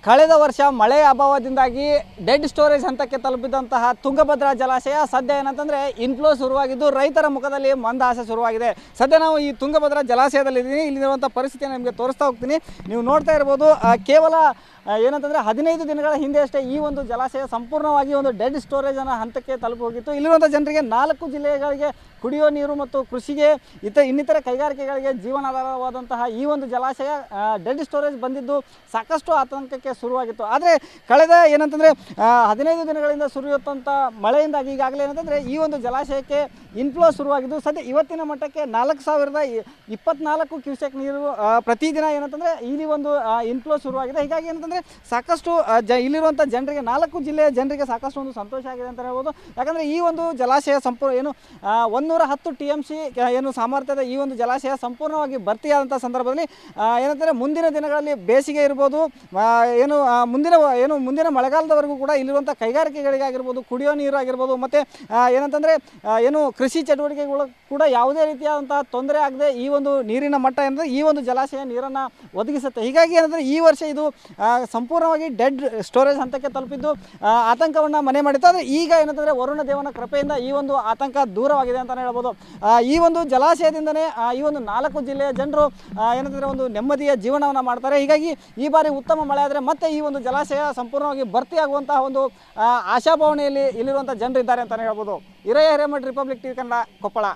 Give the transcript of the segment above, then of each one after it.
ಕಳೆದ ವರ್ಷ ಮಳೆ ಅಭಾವದಿಂದಾಗಿ ಡೆಡ್ ಸ್ಟೋರೇಜ್ ಹಂತಕ್ಕೆ ತಲುಪಿದಂತಹ ತುಂಗಭದ್ರಾ ಜಲಾಶಯ ಸದ್ಯ ಏನಂತಂದರೆ ಇನ್ಫ್ಲೋ ಶುರುವಾಗಿದ್ದು ರೈತರ ಮುಖದಲ್ಲಿ ಮಂದಹಾಸ ಶುರುವಾಗಿದೆ. ಸದ್ಯ ನಾವು ಈ ತುಂಗಭದ್ರಾ ಜಲಾಶಯದಲ್ಲಿದ್ದೀನಿ. ಇಲ್ಲಿರುವಂಥ ಪರಿಸ್ಥಿತಿಯನ್ನು ನಿಮಗೆ ತೋರಿಸ್ತಾ ಹೋಗ್ತೀನಿ. ನೀವು ನೋಡ್ತಾ ಇರ್ಬೋದು, ಕೇವಲ ಏನಂತಂದರೆ 15 ದಿನಗಳ ಹಿಂದೆ ಅಷ್ಟೇ ಈ ಒಂದು ಜಲಾಶಯ ಸಂಪೂರ್ಣವಾಗಿ ಒಂದು ಡೆಡ್ ಸ್ಟೋರೇಜನ್ನು ಹಂತಕ್ಕೆ ತಲುಪಿ ಹೋಗಿತ್ತು. ಇಲ್ಲಿರುವಂಥ ಜನರಿಗೆ 4 ಜಿಲ್ಲೆಗಳಿಗೆ ಕುಡಿಯುವ ನೀರು ಮತ್ತು ಕೃಷಿಗೆ ಇನ್ನಿತರ ಕೈಗಾರಿಕೆಗಳಿಗೆ ಜೀವನಾಧಾರವಾದಂತಹ ಈ ಒಂದು ಜಲಾಶಯ ಡೆಡ್ ಸ್ಟೋರೇಜ್ ಬಂದಿದ್ದು ಸಾಕಷ್ಟು ಆತಂಕಕ್ಕೆ ಶುರುವಾಗಿತ್ತು. ಆದರೆ ಕಳೆದ ಏನಂತಂದರೆ 15 ದಿನಗಳಿಂದ ಸುರಿಯುತ್ತಂಥ ಮಳೆಯಿಂದಾಗಿ ಈಗಾಗಲೇ ಏನಂತಂದರೆ ಈ ಒಂದು ಜಲಾಶಯಕ್ಕೆ ಇನ್ಫ್ಲೋ ಶುರುವಾಗಿದ್ದು ಸದ್ಯ ಇವತ್ತಿನ ಮಟ್ಟಕ್ಕೆ 4024 ಕ್ಯೂಸೆಕ್ ನೀರು ಪ್ರತಿದಿನ ಏನಂತಂದರೆ ಇಲ್ಲಿ ಒಂದು ಇನ್ಫ್ಲೋ ಶುರುವಾಗಿದೆ. ಹೀಗಾಗಿ ಏನಂತಂದರೆ ಸಾಕಷ್ಟು ಇಲ್ಲಿರುವಂಥ ಜನರಿಗೆ 4 ಜಿಲ್ಲೆಯ ಜನರಿಗೆ ಸಾಕಷ್ಟು ಒಂದು ಸಂತೋಷ ಆಗಿದೆ ಅಂತ ಹೇಳ್ಬೋದು. ಯಾಕಂದರೆ ಈ ಒಂದು ಜಲಾಶಯ 110 TMC ಏನು ಸಾಮರ್ಥ್ಯದ ಈ ಒಂದು ಜಲಾಶಯ ಸಂಪೂರ್ಣವಾಗಿ ಭರ್ತಿಯಾದಂಥ ಸಂದರ್ಭದಲ್ಲಿ ಏನಂದರೆ ಮುಂದಿನ ದಿನಗಳಲ್ಲಿ ಬೇಸಿಗೆ ಇರ್ಬೋದು, ಮುಂದಿನ ಮಳೆಗಾಲದವರೆಗೂ ಕೂಡ ಇಲ್ಲಿರುವಂಥ ಕೈಗಾರಿಕೆಗಳಿಗಾಗಿರ್ಬೋದು, ಕುಡಿಯೋ ನೀರು ಆಗಿರ್ಬೋದು, ಮತ್ತು ಏನಂತಂದರೆ ಕೃಷಿ ಚಟುವಟಿಕೆಗಳು ಕೂಡ ಯಾವುದೇ ರೀತಿಯಾದಂತಹ ತೊಂದರೆ ಆಗದೆ ಈ ಒಂದು ನೀರಿನ ಮಟ್ಟ ಏನಂದರೆ ಈ ಒಂದು ಜಲಾಶಯ ನೀರನ್ನು ಒದಗಿಸುತ್ತೆ. ಹೀಗಾಗಿ ಏನಂದರೆ ಈ ವರ್ಷ ಇದು ಸಂಪೂರ್ಣವಾಗಿ ಡೆಡ್ ಸ್ಟೋರೇಜ್ ಹಂತಕ್ಕೆ ತಲುಪಿದ್ದು ಆತಂಕವನ್ನು ಮನೆ ಮಾಡಿತ್ತು. ಆದರೆ ಈಗ ಏನಂತಂದರೆ ವರುಣ ದೇವನ ಕೃಪೆಯಿಂದ ಈ ಒಂದು ಆತಂಕ ದೂರವಾಗಿದೆ ಅಂತಲೇ ಹೇಳ್ಬೋದು. ಈ ಒಂದು ಜಲಾಶಯದಿಂದನೇ ಈ ಒಂದು 4 ಜಿಲ್ಲೆಯ ಜನರು ಏನಂತಂದರೆ ಒಂದು ನೆಮ್ಮದಿಯ ಜೀವನವನ್ನು ಮಾಡ್ತಾರೆ. ಹೀಗಾಗಿ ಈ ಬಾರಿ ಉತ್ತಮ ಮಳೆ ಆದರೆ ಮತ್ತೆ ಈ ಒಂದು ಜಲಾಶಯ ಸಂಪೂರ್ಣವಾಗಿ ಭರ್ತಿಯಾಗುವಂತಹ ಒಂದು ಆಶಾಭಾವನೆಯಲ್ಲಿ ಇಲ್ಲಿರುವಂಥ ಜನರಿದ್ದಾರೆ ಅಂತಲೇ ಹೇಳ್ಬೋದು. ಹಿರಯ್ಯ ಹಿರೇಮಠ್, ರಿಪಬ್ಲಿಕ್ ಟಿವಿ ಕನ್ನಡ, ಕೊಪ್ಪಳ.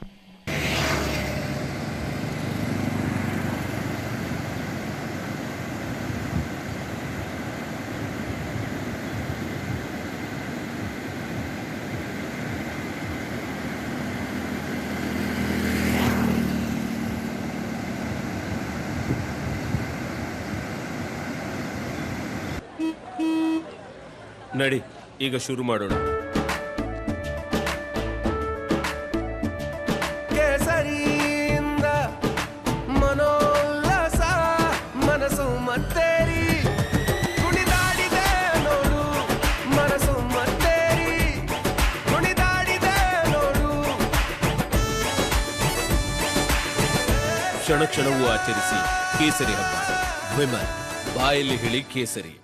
ನಡಿ, ಈಗ ಶುರು ಮಾಡೋಣ. ಕೇಸರಿಯಿಂದ ಮನೋಲ್ಲಾಸ ಮನಸ್ಸು ಮತ್ತೇರಿ ಕುಣಿದಾಡಿದೆ ನೋಡು, ಮನಸ್ಸು ಮತ್ತೇರಿ ಕುಣಿದಾಡಿದೆ ನೋಡು. ಕ್ಷಣ ಕ್ಷಣವೂ ಆಚರಿಸಿ ಕೇಸರಿ ಹಬ್ಬ. ವಿಮಲ್, ಬಾಯಲ್ಲಿ ಹೇಳಿ ಕೇಸರಿ.